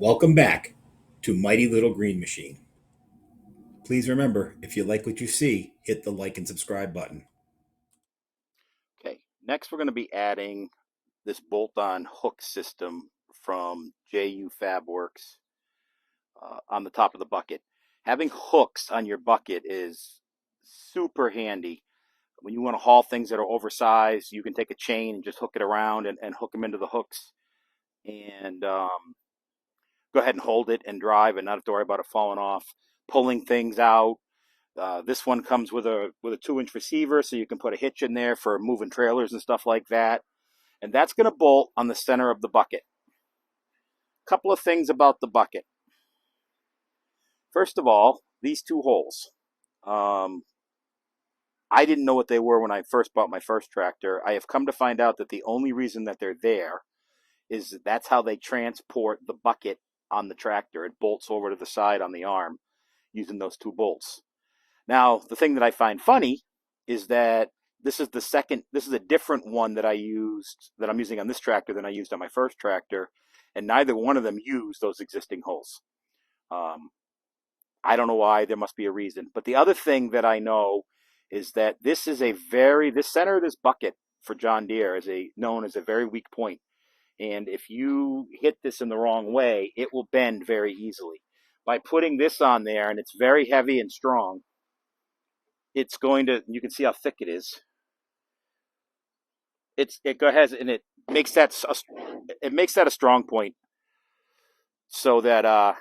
Welcome back to Mighty Little Green Machine. Please remember, if you like what you see, hit the like and subscribe button. Okay, next we're going to be adding this bolt-on hook system from JU FaxWorks on the top of the bucket. Having hooks on your bucket is super handy. When you want to haul things that are oversized, you can take a chain and just hook it around and hook them into the hooks and go ahead and hold it and drive and not have to worry about it falling off. Pulling things out. This one comes with a 2-inch receiver, so you can put a hitch in there for moving trailers and stuff like that. And that's going to bolt on the center of the bucket. A couple of things about the bucket. First of all, these two holes. I didn't know what they were when I first bought my first tractor. I have come to find out that the only reason that they're there is that's how they transport the bucket on the tractor. It bolts over to the side on the arm using those two bolts. Now, the thing that I find funny is that this is a different one that I'm using on this tractor than I used on my first tractor, and neither one of them use those existing holes. I don't know why. There must be a reason. But the other thing that I know is that this center of this bucket for John Deere is known as a very weak point. And if you hit this in the wrong way, it will bend very easily. By putting this on there, and it's very heavy and strong, you can see how thick it is. It go ahead and it makes that a strong point, so that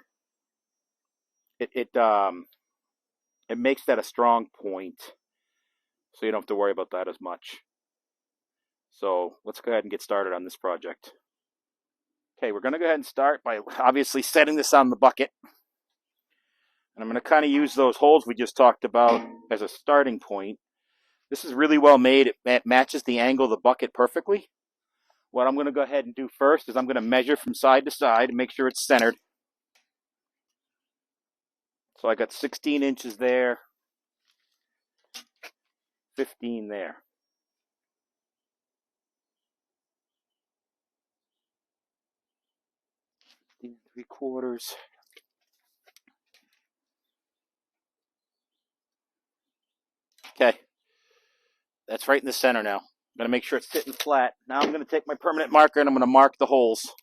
it makes that a strong point, so you don't have to worry about that as much. So let's go ahead and get started on this project. Okay, we're going to go ahead and start by obviously setting this on the bucket. And I'm going to kind of use those holes we just talked about as a starting point. This is really well made. It matches the angle of the bucket perfectly. What I'm going to go ahead and do first is I'm going to measure from side to side and make sure it's centered. So I got 16 inches there, 15 there. 15 3/4. Okay, that's right in the center now. I'm going to make sure it's sitting flat. Now I'm going to take my permanent marker and I'm going to mark the holes.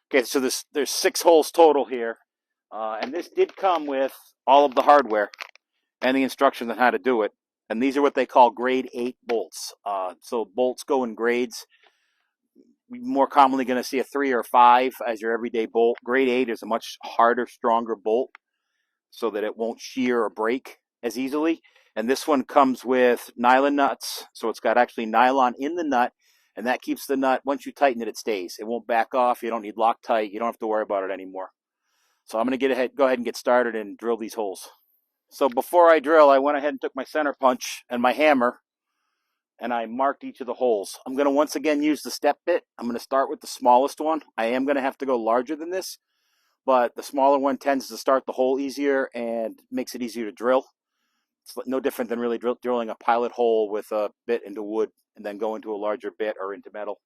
Okay, so there's 6 holes total here. And this did come with all of the hardware and the instructions on how to do it. And these are what they call grade 8 bolts. So bolts go in grades. We're more commonly going to see a 3 or 5 as your everyday bolt. Grade 8 is a much harder, stronger bolt so that it won't shear or break as easily. And this one comes with nylon nuts. So it's got actually nylon in the nut. And that keeps the nut, once you tighten it, it stays. It won't back off. You don't need Loctite. You don't have to worry about it anymore. So I'm going to go ahead and get started and drill these holes. So before I drill, I went ahead and took my center punch and my hammer, and I marked each of the holes. I'm going to once again use the step bit. I'm going to start with the smallest one. I am going to have to go larger than this, but the smaller one tends to start the hole easier and makes it easier to drill. It's no different than really drilling a pilot hole with a bit into wood and then go into a larger bit or into metal.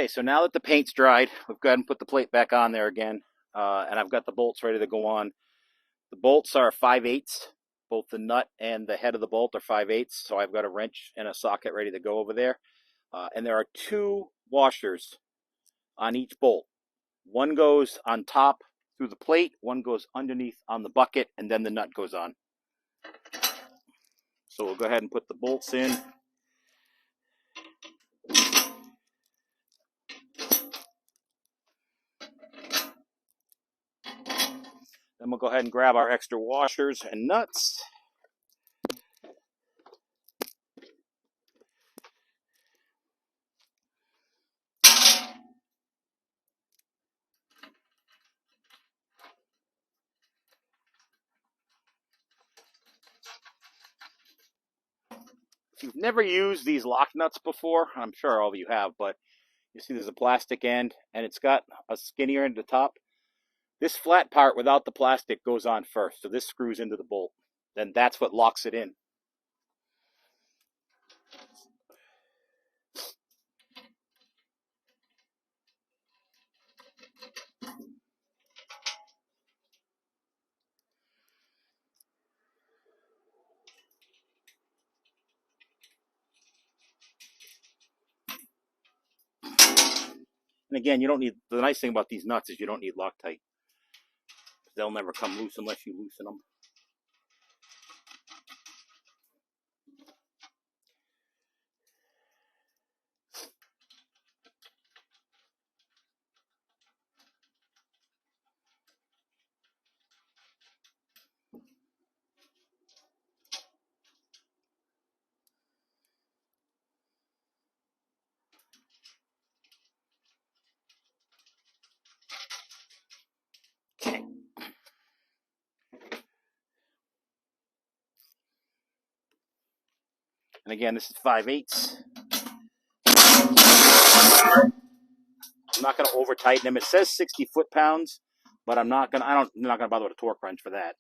Okay, so now that the paint's dried, we've got to put the plate back on there again, and I've got the bolts ready to go on. The bolts are 5/8. Both the nut and the head of the bolt are 5/8, so I've got a wrench and a socket ready to go over there. And there are 2 washers on each bolt. One goes on top through the plate, one goes underneath on the bucket, and then the nut goes on. So we'll go ahead and put the bolts in. Then we'll go ahead and grab our extra washers and nuts. If you've never used these lock nuts before, I'm sure all of you have, but you see there's a plastic end and it's got a skinnier end at the top. This flat part without the plastic goes on first, so this screws into the bolt. Then that's what locks it in. And again, you don't need, the nice thing about these nuts is you don't need Loctite. They'll never come loose unless you loosen them. Okay. And again, this is 5/8. I'm not going to over tighten them. It says 60 foot-pounds, but I'm not going to bother with a torque wrench for that.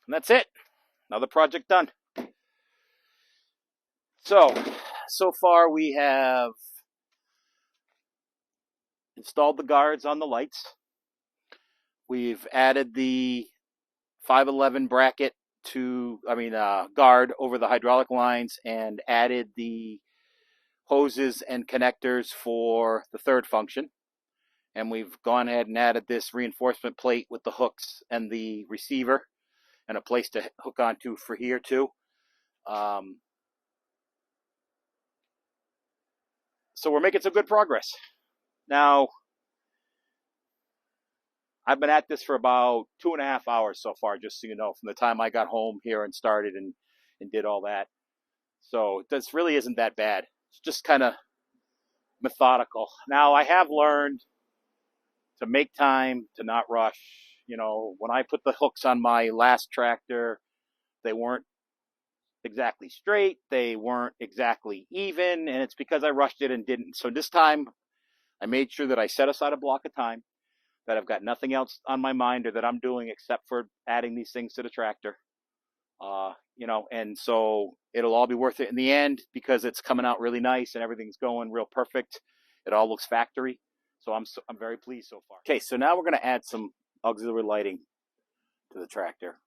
And that's it. Another project done. So far we have installed the guards on the lights. We've added the 511 bracket guard over the hydraulic lines and added the hoses and connectors for the third function. And we've gone ahead and added this reinforcement plate with the hooks and the receiver and a place to hook onto for here too. So we're making some good progress. Now, I've been at this for about 2.5 hours so far, just so you know, from the time I got home here and started and did all that. So this really isn't that bad. It's just kind of methodical. Now, I have learned to make time, to not rush. You know, when I put the hooks on my last tractor, they weren't exactly straight. They weren't exactly even, and it's because I rushed it and didn't. So this time, I made sure that I set aside a block of time, that I've got nothing else on my mind or that I'm doing except for adding these things to the tractor. And so it'll all be worth it in the end because it's coming out really nice and everything's going real perfect. It all looks factory. So I'm very pleased so far. Okay, so now we're going to add some auxiliary lighting to the tractor.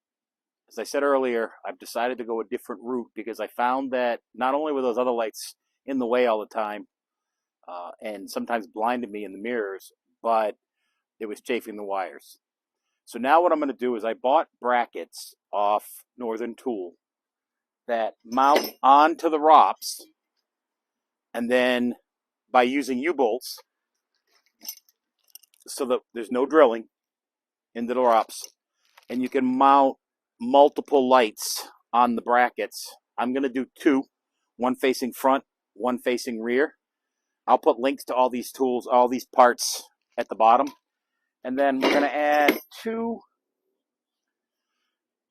As I said earlier, I've decided to go a different route because I found that not only were those other lights in the way all the time and sometimes blinded me in the mirrors, but it was chafing the wires. So now what I'm going to do is I bought brackets off Northern Tool that mount onto the ROPS, and then by using U-bolts, so that there's no drilling into the ROPS, and you can mount multiple lights on the brackets. I'm going to do 2, one facing front, one facing rear. I'll put links to all these tools, all these parts at the bottom. And then we're going to add 2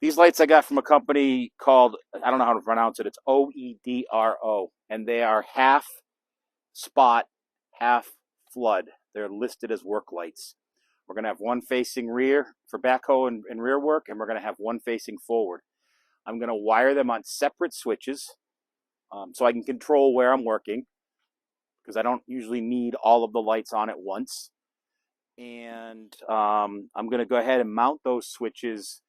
These lights I got from a company called, I don't know how to pronounce it, it's OEDRO, and they are half spot, half flood. They're listed as work lights. We're going to have one facing rear for backhoe and rear work, and we're going to have one facing forward. I'm going to wire them on separate switches so I can control where I'm working, because I don't usually need all of the lights on at once. And I'm going to go ahead and mount those switches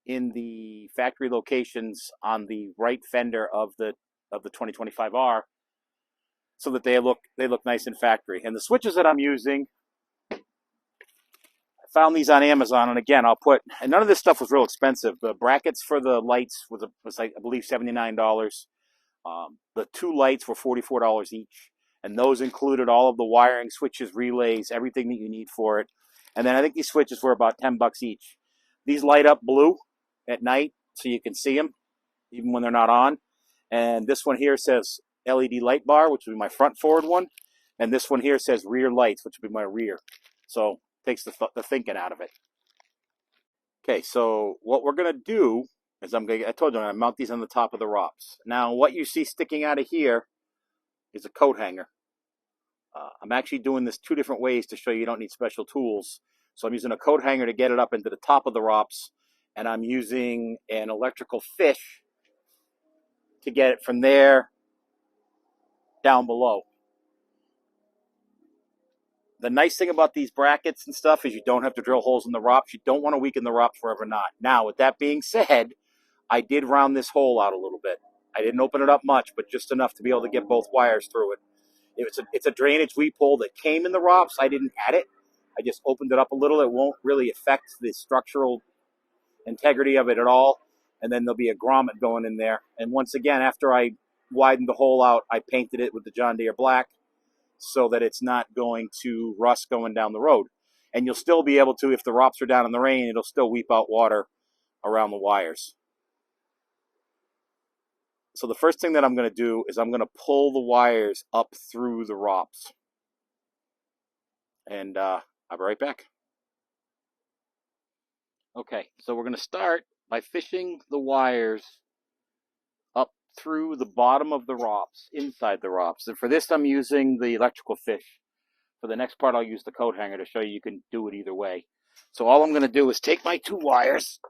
in the factory locations on the right fender of the 2025R, so that they look nice in factory. And the switches that I'm using, I found these on Amazon, and again, and none of this stuff was real expensive. The brackets for the lights was like, I believe, $79. The two lights were $44 each, and those included all of the wiring, switches, relays, everything that you need for it. And then I think these switches were about $10 each. These light up blue at night, so you can see them even when they're not on. And this one here says LED light bar, which would be my front forward one, and this one here says rear lights, which would be my rear. So takes the thinking out of it. Okay, so what we're gonna do is I told you I'm gonna mount these on the top of the ROPS. Now, what you see sticking out of here is a coat hanger. I'm actually doing this two different ways to show you don't need special tools. So I'm using a coat hanger to get it up into the top of the ROPS, and I'm using an electrical fish to get it from there down below. The nice thing about these brackets and stuff is you don't have to drill holes in the ROPS. You don't want to weaken the ROPS forever not. Now, with that being said, I did round this hole out a little bit. I didn't open it up much, but just enough to be able to get both wires through it. It's a drainage weep hole that came in the ROPS. I didn't add it. I just opened it up a little. It won't really affect the structural integrity of it at all. And then there'll be a grommet going in there. And once again, after I widened the hole out, I painted it with the John Deere black so that it's not going to rust going down the road. And you'll still be able to, if the ROPS are down in the rain, it'll still weep out water around the wires. So the first thing that I'm going to do is I'm going to pull the wires up through the ROPS. And I'll be right back. Okay, so we're going to start by fishing the wires up through the bottom of the ROPS, inside the ROPS. And for this, I'm using the electrical fish. For the next part, I'll use the coat hanger to show you can do it either way. So all I'm going to do is take my two wires,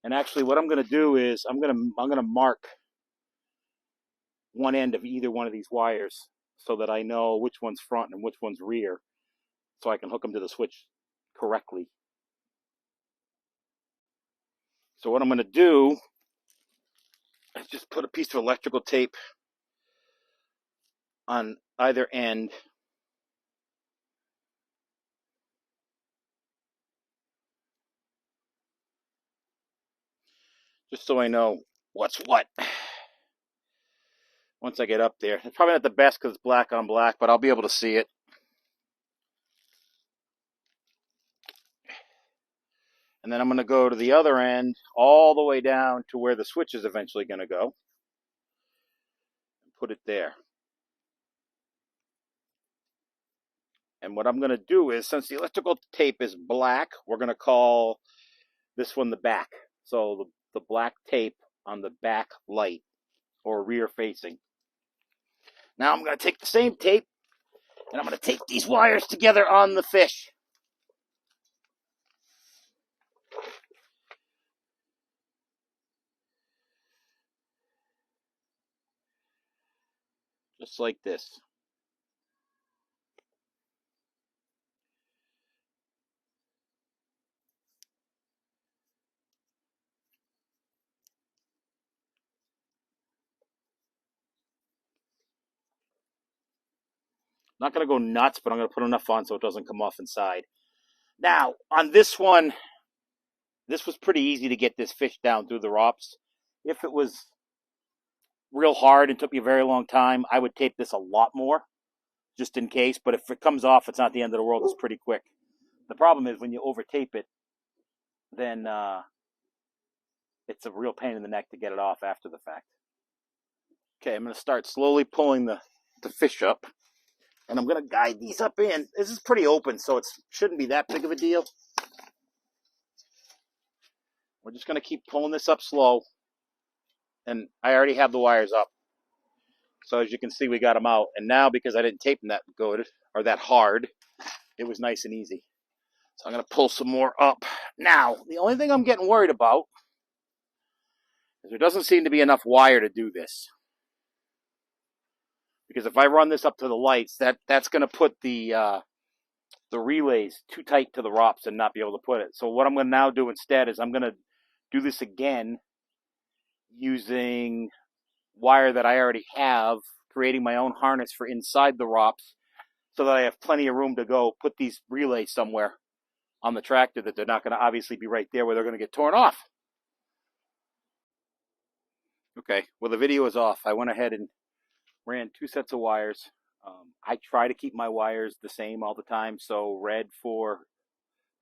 and actually what I'm going to do is I'm going to mark one end of either one of these wires so that I know which one's front and which one's rear, so I can hook them to the switch correctly. So what I'm going to do is just put a piece of electrical tape on either end. Just so I know what's what. Once I get up there, it's probably not the best because it's black on black, but I'll be able to see it. And then I'm going to go to the other end, all the way down to where the switch is eventually going to go, and put it there. And what I'm going to do is, since the electrical tape is black, we're going to call this one the back. So the black tape on the back light, or rear facing. Now I'm going to take the same tape, and I'm going to tape these wires together on the fish. Just like this. I'm not going to go nuts, but I'm going to put enough on so it doesn't come off inside. Now, on this one, this was pretty easy to get this fish down through the ROPS. If it was real hard and took me a very long time, I would tape this a lot more, just in case. But if it comes off, it's not the end of the world. It's pretty quick. The problem is when you over tape it, then it's a real pain in the neck to get it off after the fact. Okay, I'm going to start slowly pulling the fish up. And I'm going to guide these up in. This is pretty open, so it shouldn't be that big of a deal. We're just going to keep pulling this up slow. And I already have the wires up. So as you can see, we got them out. And now, because I didn't tape them that good or that hard, it was nice and easy. So I'm going to pull some more up. Now, the only thing I'm getting worried about is there doesn't seem to be enough wire to do this. Because if I run this up to the lights, that's going to put the relays too tight to the ROPS and not be able to put it. So what I'm going to now do instead is I'm going to do this again using wire that I already have, creating my own harness for inside the ROPS so that I have plenty of room to go put these relays somewhere on the tractor that they're not going to obviously be right there where they're going to get torn off. Okay, well, the video is off. I went ahead and ran 2 sets of wires. I try to keep my wires the same all the time, so red for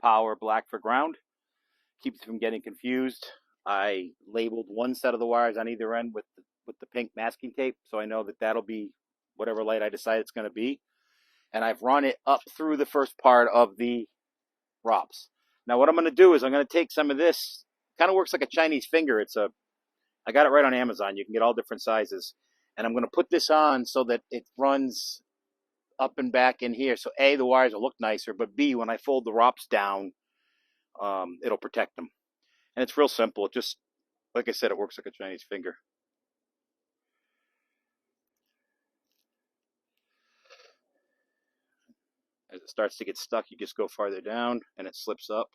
power, black for ground. Keeps from getting confused. I labeled 1 set of the wires on either end with the pink masking tape, so I know that that'll be whatever light I decide it's going to be. And I've run it up through the first part of the ROPS. Now what I'm going to do is I'm going to take some of this. Kind of works like a Chinese finger. I got it right on Amazon. You can get all different sizes. And I'm going to put this on so that it runs up and back in here. So A, the wires will look nicer, but B, when I fold the ROPS down, it'll protect them. And it's real simple. It just, like I said, it works like a Chinese finger. As it starts to get stuck, you just go farther down and it slips up.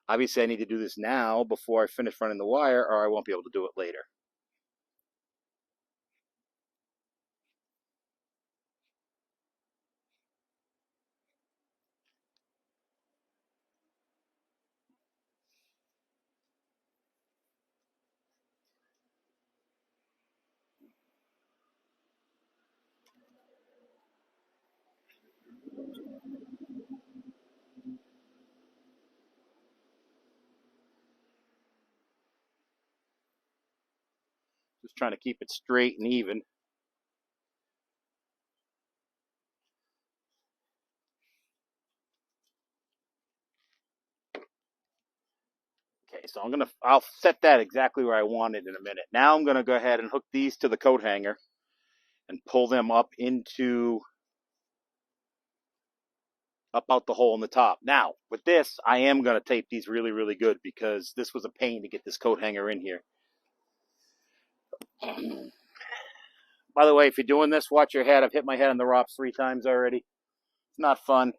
Obviously, I need to do this now before I finish running the wire, or I won't be able to do it later. Just trying to keep it straight and even. Okay, so I'll set that exactly where I want it in a minute. Now I'm gonna go ahead and hook these to the coat hanger and pull them up out the hole in the top. Now, with this, I am gonna tape these really, really good because this was a pain to get this coat hanger in here. By the way, if you're doing this, watch your head. I've hit my head on the ROPS 3 times already. It's not fun.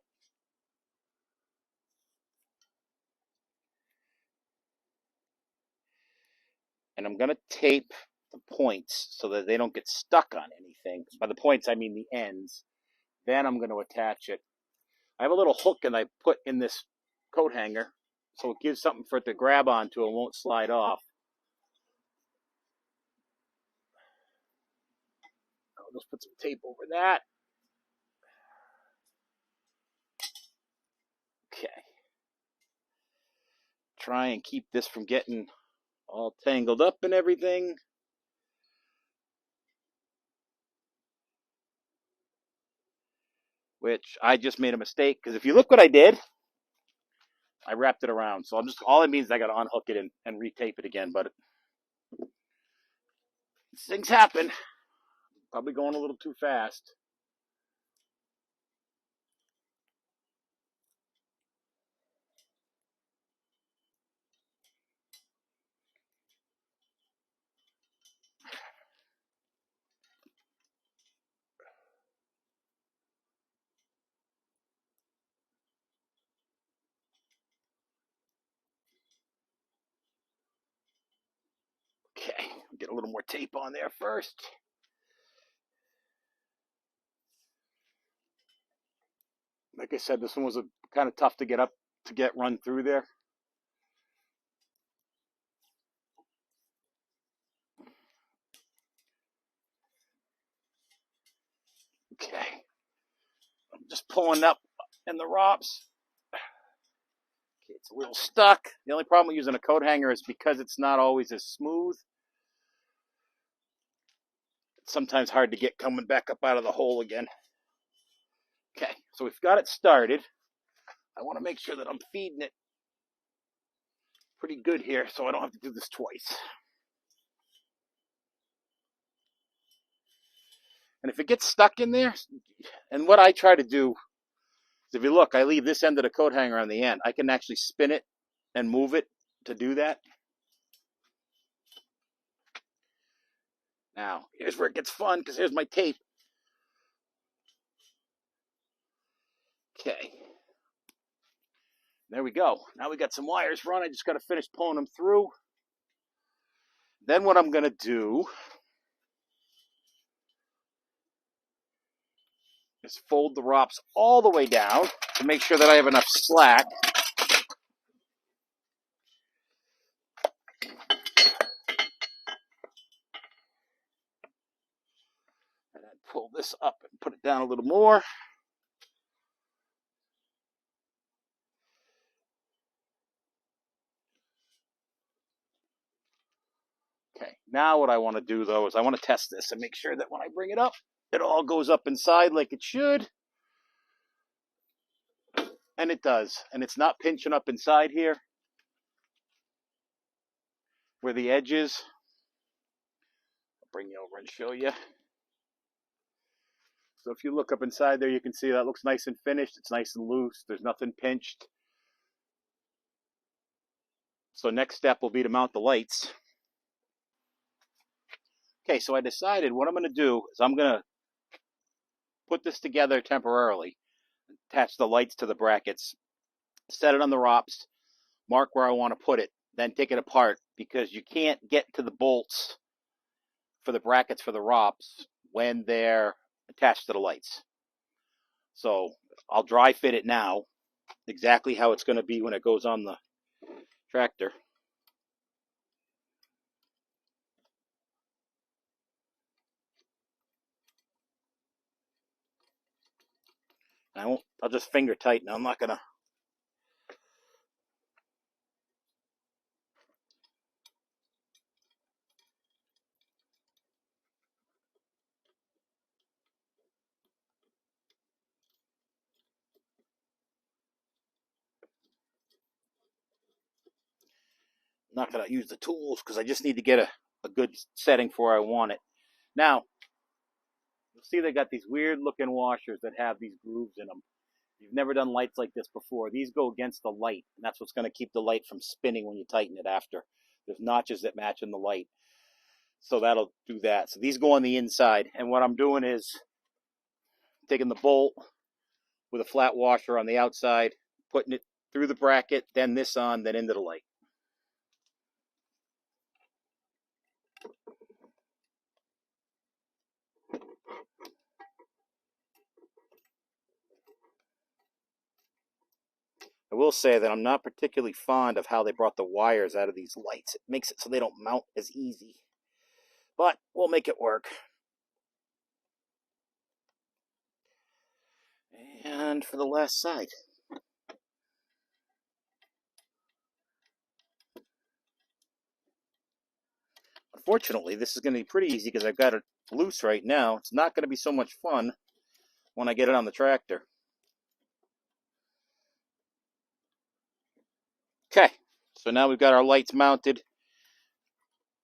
And I'm going to tape the points so that they don't get stuck on anything. By the points, I mean the ends. Then I'm going to attach it. I have a little hook and I put in this coat hanger so it gives something for it to grab onto and won't slide off. I'll just put some tape over that. Okay. Try and keep this from getting all tangled up and everything. Which I just made a mistake because if you look what I did, I wrapped it around. So all it means is I got to unhook it and retape it again. But things happen. Probably going a little too fast. Okay, get a little more tape on there first. Like I said, this one was kind of tough to get run through there. Okay, I'm just pulling up in the ROPS. Okay, it's a little stuck. The only problem with using a coat hanger is because it's not always as smooth. It's sometimes hard to get coming back up out of the hole again. Okay, so we've got it started. I want to make sure that I'm feeding it pretty good here so I don't have to do this twice. And if it gets stuck in there, and what I try to do is, if you look, I leave this end of the coat hanger on the end. I can actually spin it and move it to do that. Now, here's where it gets fun, because here's my tape. Okay. There we go. Now we got some wires run. I just got to finish pulling them through. Then what I'm going to do is fold the ROPS all the way down to make sure that I have enough slack. And then pull this up and put it down a little more. Okay, now what I want to do, though, is I want to test this and make sure that when I bring it up, it all goes up inside like it should. And it does. And it's not pinching up inside here where the edge is. I'll bring you over and show you. So if you look up inside there, you can see that looks nice and finished. It's nice and loose. There's nothing pinched. So next step will be to mount the lights. Okay, so I decided what I'm going to do is I'm going to put this together temporarily, attach the lights to the brackets, set it on the ROPS, mark where I want to put it, then take it apart, because you can't get to the bolts for the brackets for the ROPS when they're attached to the lights. So I'll dry fit it now, exactly how it's going to be when it goes on the tractor. I'll just finger tighten. I'm not gonna. Use the tools because I just need to get a good setting for where I want it. Now, you'll see they got these weird looking washers that have these grooves in them. If you've never done lights like this before, these go against the light, and that's what's going to keep the light from spinning when you tighten it after. There's notches that match in the light, so that'll do that. So these go on the inside, and what I'm doing is taking the bolt with a flat washer on the outside, putting it through the bracket, then this on, then into the light. I will say that I'm not particularly fond of how they brought the wires out of these lights. It makes it so they don't mount as easy. But we'll make it work. And for the last side. Unfortunately, this is going to be pretty easy because I've got it loose right now. It's not going to be so much fun when I get it on the tractor. Okay, so now we've got our lights mounted.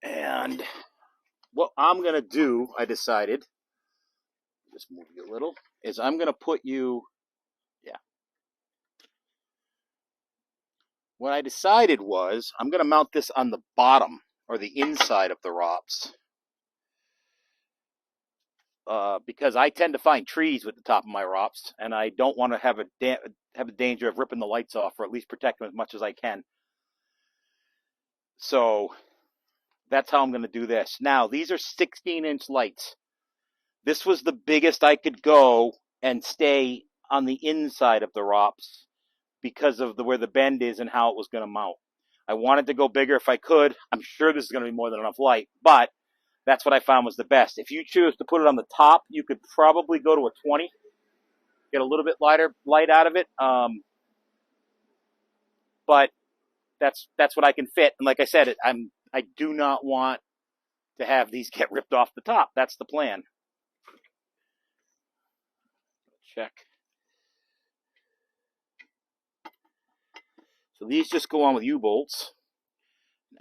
And what I'm going to do, I decided, just move you a little, is I'm going to put you, what I decided was I'm going to mount this on the bottom or the inside of the ROPS. Because I tend to find trees with the top of my ROPS, and I don't want to have a danger of ripping the lights off, or at least protect them as much as I can. So that's how I'm going to do this. Now, these are 16-inch lights. This was the biggest I could go and stay on the inside of the ROPS because of where the bend is and how it was going to mount. I wanted to go bigger if I could. I'm sure this is going to be more than enough light, but that's what I found was the best. If you choose to put it on the top, you could probably go to a 20, get a little bit light out of it. But that's what I can fit. And like I said, I do not want to have these get ripped off the top. That's the plan. Check. So these just go on with U-bolts.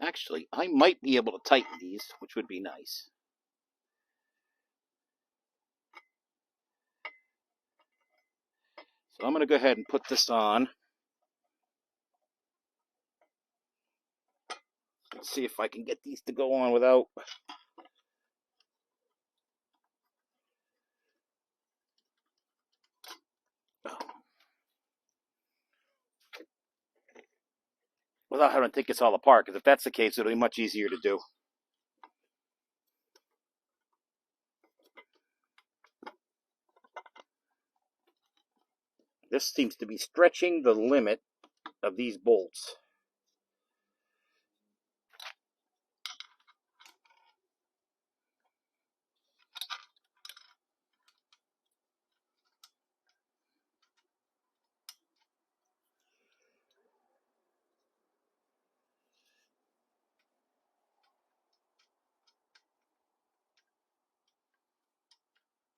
Actually, I might be able to tighten these, which would be nice. So I'm going to go ahead and put this on. Let's see if I can get these to go on without... without having to take this all apart, because if that's the case, it'll be much easier to do. This seems to be stretching the limit of these bolts.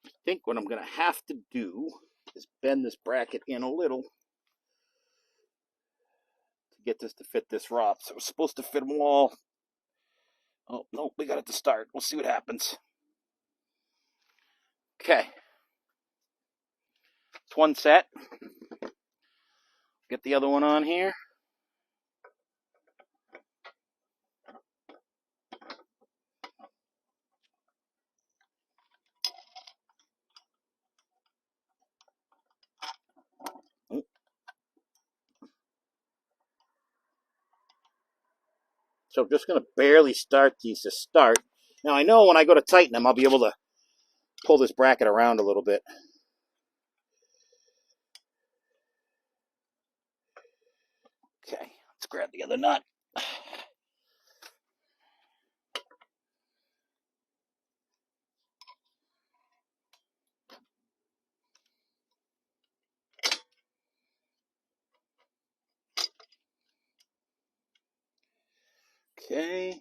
I think what I'm going to have to do is bend this bracket in a little to get this to fit this rod. So it was supposed to fit them all. Oh, no, we got it to start. We'll see what happens. Okay. It's one set. Get the other one on here. So I'm just going to barely start these to start. Now I know when I go to tighten them, I'll be able to pull this bracket around a little bit. Okay, let's grab the other nut. Okay.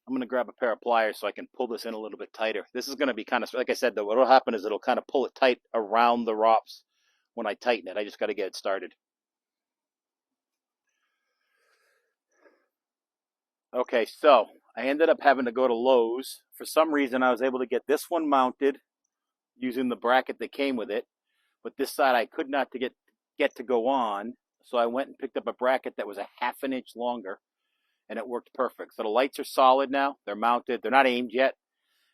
I'm going to grab a pair of pliers so I can pull this in a little bit tighter. This is going to be kind of, like I said, though, what will happen is it'll kind of pull it tight around the ROPS when I tighten it. I just got to get it started. Okay, so I ended up having to go to Lowe's. For some reason, I was able to get this one mounted using the bracket that came with it, but this side I could not get to go on, so I went and picked up a bracket that was a ½ an inch longer, and it worked perfect. So the lights are solid now. They're mounted. They're not aimed yet,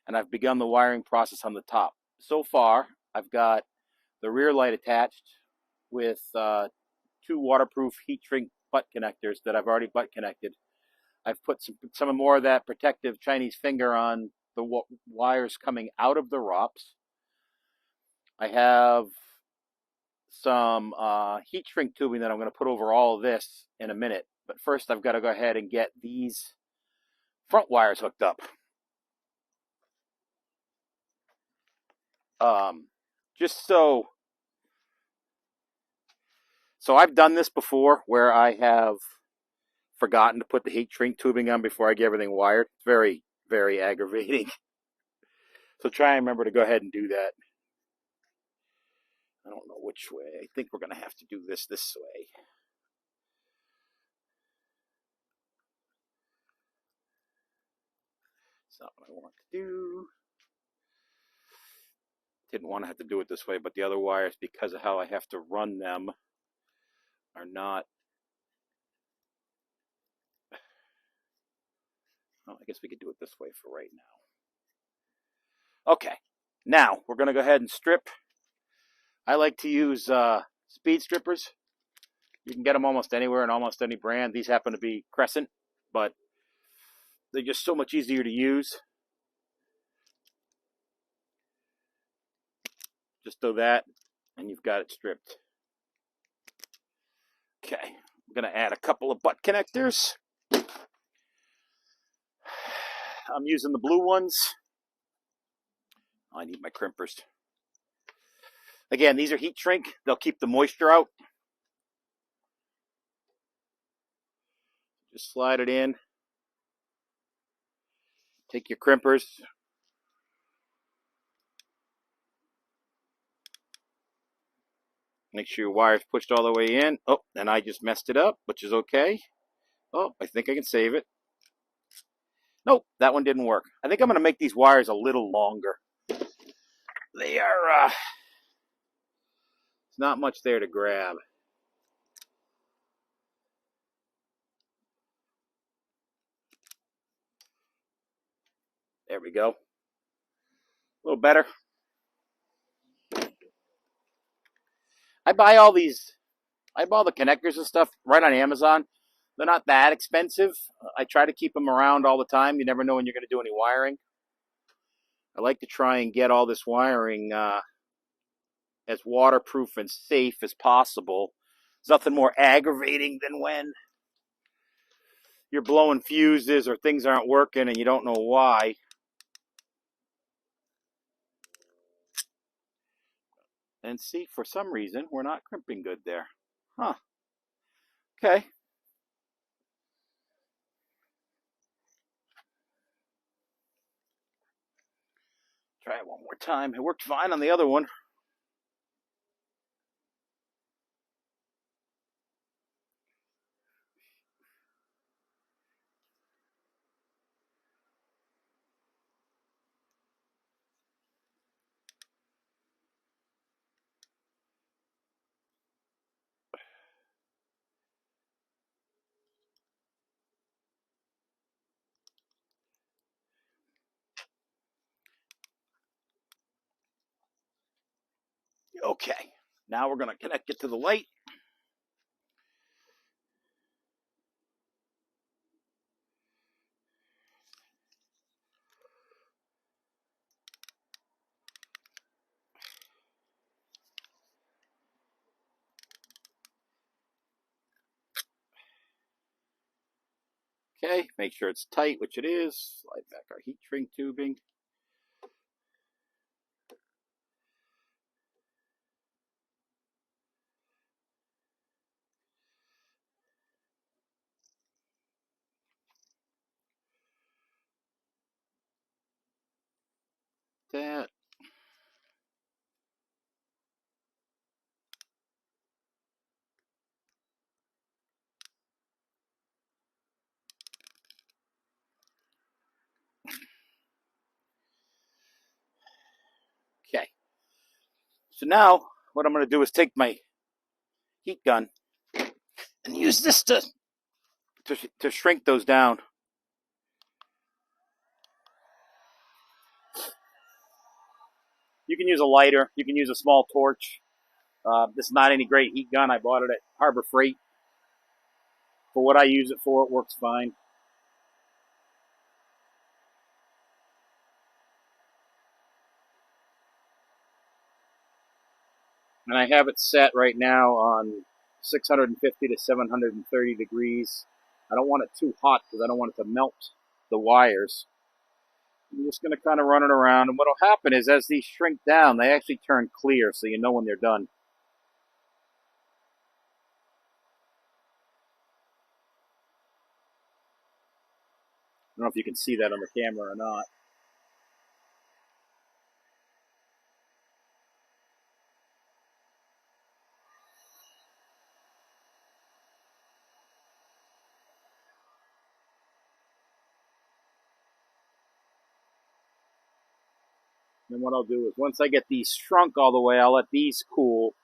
and I've begun the wiring process on the top. So far, I've got the rear light attached with 2 waterproof heat shrink butt connectors that I've already butt connected. I've put some more of that protective Chinese finger on the wires coming out of the ROPS. I have some heat shrink tubing that I'm going to put over all of this in a minute. But first, I've got to go ahead and get these front wires hooked up. Just so I've done this before where I have forgotten to put the heat shrink tubing on before I get everything wired. It's very, very aggravating. So try and remember to go ahead and do that. I don't know which way. I think we're going to have to do this way. It's not what I want to do. Didn't want to have to do it this way, but the other wires, because of how I have to run them, are not. Oh, I guess we could do it this way for right now. Okay, now we're going to go ahead and strip. I like to use speed strippers. You can get them almost anywhere and almost any brand. These happen to be Crescent, but they're just so much easier to use. Just do that, and you've got it stripped. Okay, I'm going to add a couple of butt connectors. I'm using the blue ones. I need my crimpers. Again, these are heat shrink. They'll keep the moisture out. Just slide it in. Take your crimpers. Make sure your wire's pushed all the way in. Oh, and I just messed it up, which is okay. Oh, I think I can save it. Nope, that one didn't work. I think I'm going to make these wires a little longer. They are, there's not much there to grab. There we go. A little better. I buy all the connectors and stuff right on Amazon. They're not that expensive. I try to keep them around all the time. You never know when you're going to do any wiring. I like to try and get all this wiring as waterproof and safe as possible. There's nothing more aggravating than when you're blowing fuses or things aren't working and you don't know why. And see, for some reason, we're not crimping good there. Huh. Okay. Try it one more time. It worked fine on the other one. Okay. Now we're going to connect it to the light. Okay, make sure it's tight, which it is. Slide back our heat shrink tubing. That. Okay. So now what I'm going to do is take my heat gun and use this to shrink those down. You can use a lighter. You can use a small torch. This is not any great heat gun. I bought it at Harbor Freight. For what I use it for, it works fine. And I have it set right now on 650 to 730 degrees. I don't want it too hot because I don't want it to melt the wires. I'm just going to kind of run it around. And what will happen is as these shrink down, they actually turn clear so you know when they're done. I don't know if you can see that on the camera or not. And what I'll do is once I get these shrunk all the way, I'll let these cool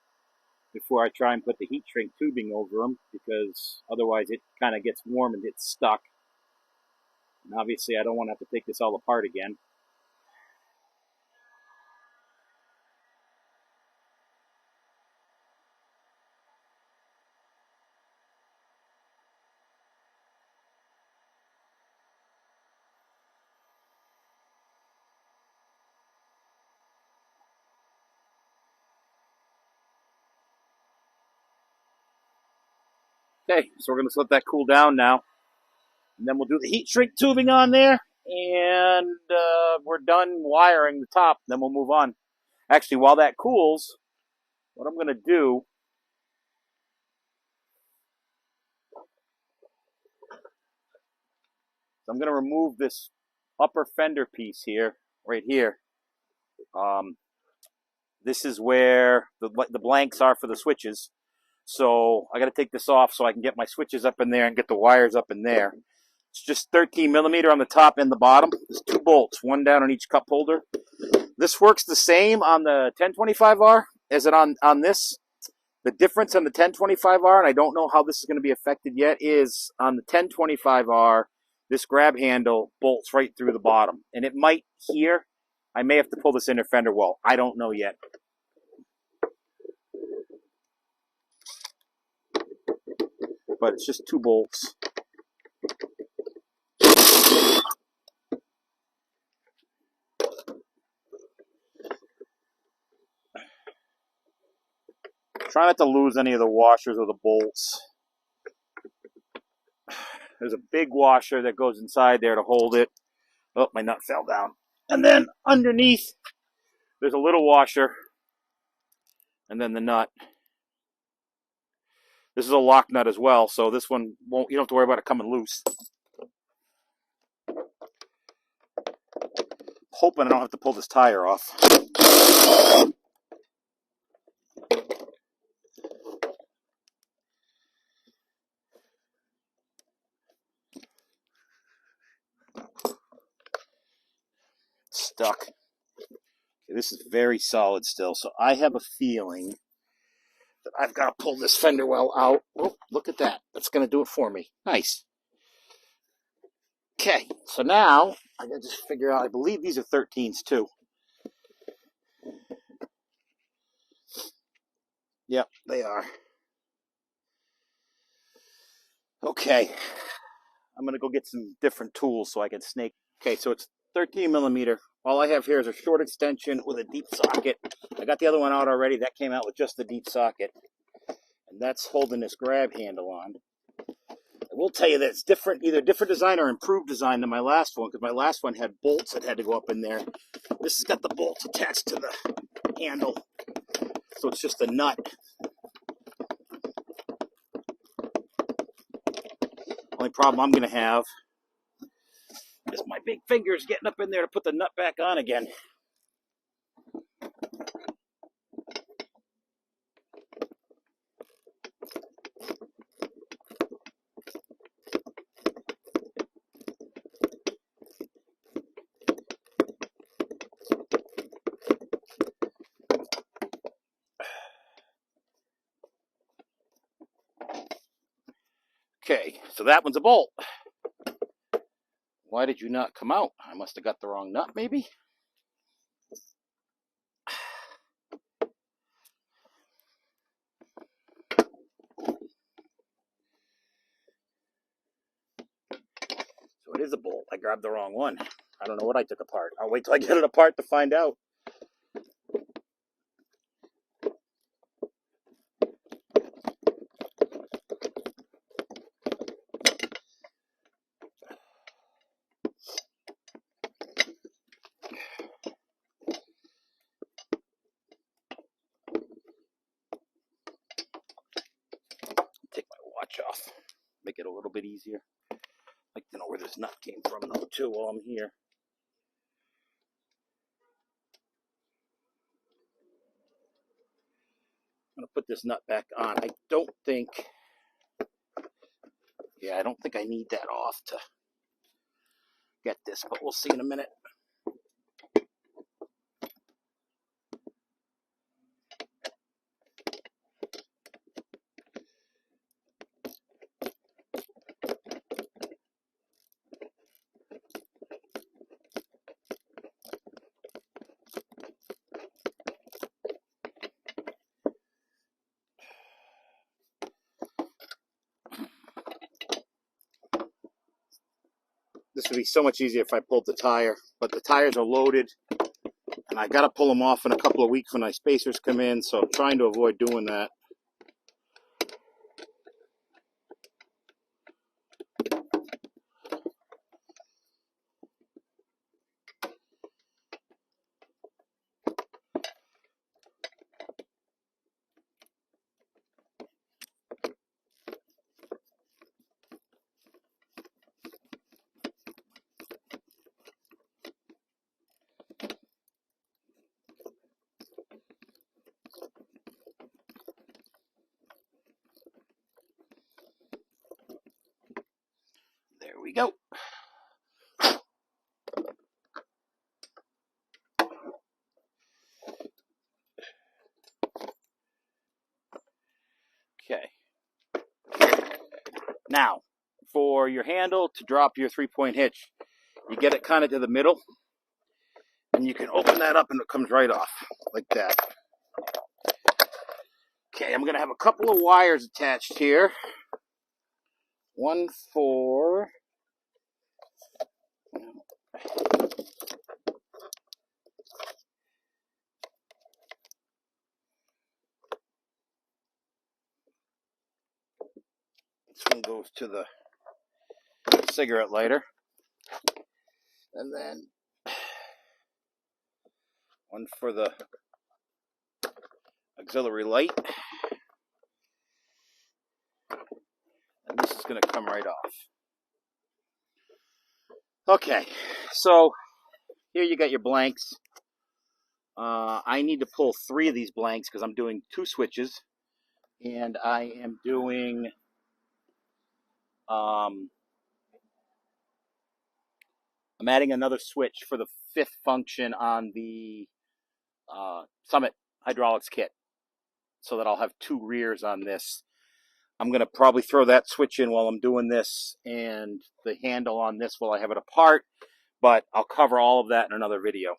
before I try and put the heat shrink tubing over them, because otherwise it kind of gets warm and gets stuck. And obviously I don't want to have to take this all apart again. Okay, so we're going to let that cool down now. And then we'll do the heat shrink tubing on there. And we're done wiring the top. Then we'll move on. Actually, while that cools, what I'm going to do So I'm going to remove this upper fender piece here, right here. This is where the blanks are for the switches. So I got to take this off so I can get my switches up in there and get the wires up in there. It's just 13 millimeter on the top and the bottom. There's 2 bolts, one down on each cup holder. This works the same on the 1025R as it on this. The difference on the 1025R, and I don't know how this is going to be affected yet, is on the 1025R, this grab handle bolts right through the bottom. And it might here. I may have to pull this inner fender wall. I don't know yet. But it's just 2 bolts. Try not to lose any of the washers or the bolts. There's a big washer that goes inside there to hold it. Oh, my nut fell down. And then underneath, there's a little washer. And then the nut. This is a lock nut as well, so this one won't, you don't have to worry about it coming loose. Hoping I don't have to pull this tire off. Stuck. Okay, this is very solid still, so I have a feeling that I've got to pull this fender well out. Oh, look at that. That's going to do it for me. Nice. Okay, so now I got to just figure out, I believe these are 13s too. Yep, they are. Okay, I'm going to go get some different tools so I can snake. Okay, so it's 13 millimeter. All I have here is a short extension with a deep socket. I got the other one out already. That came out with just the deep socket. And that's holding this grab handle on. I will tell you that it's different, either different design or improved design than my last one, because my last one had bolts that had to go up in there. This has got the bolts attached to the handle, so it's just a nut. Only problem I'm going to have is my big fingers getting up in there to put the nut back on again. Okay, so that one's a bolt. Why did you not come out? I must have got the wrong nut, maybe? So it is a bolt. I grabbed the wrong one. I don't know what I took apart. I'll wait till I get it apart to find out. Take my watch off. Make it a little bit easier. I'd like to know where this nut came from though too while I'm here. I'm going to put this nut back on. I don't think I need that off to get this, but we'll see in a minute. This would be so much easier if I pulled the tire, but the tires are loaded, and I got to pull them off in a couple of weeks when my spacers come in, so I'm trying to avoid doing that. we go. Okay. Now, for your handle to drop your 3-point hitch, you get it kind of to the middle, and you can open that up and it comes right off, like that. Okay, I'm going to have a couple of wires attached here. One for... This one goes to the cigarette lighter. And then one for the auxiliary light. And this is going to come right off. Okay, so here you got your blanks. I need to pull 3 of these blanks because I'm doing 2 switches. And I am doing... I'm adding another switch for the 5th function on the Summit hydraulics kit, so that I'll have 2 rears on this. I'm going to probably throw that switch in while I'm doing this, and the handle on this while I have it apart, but I'll cover all of that in another video.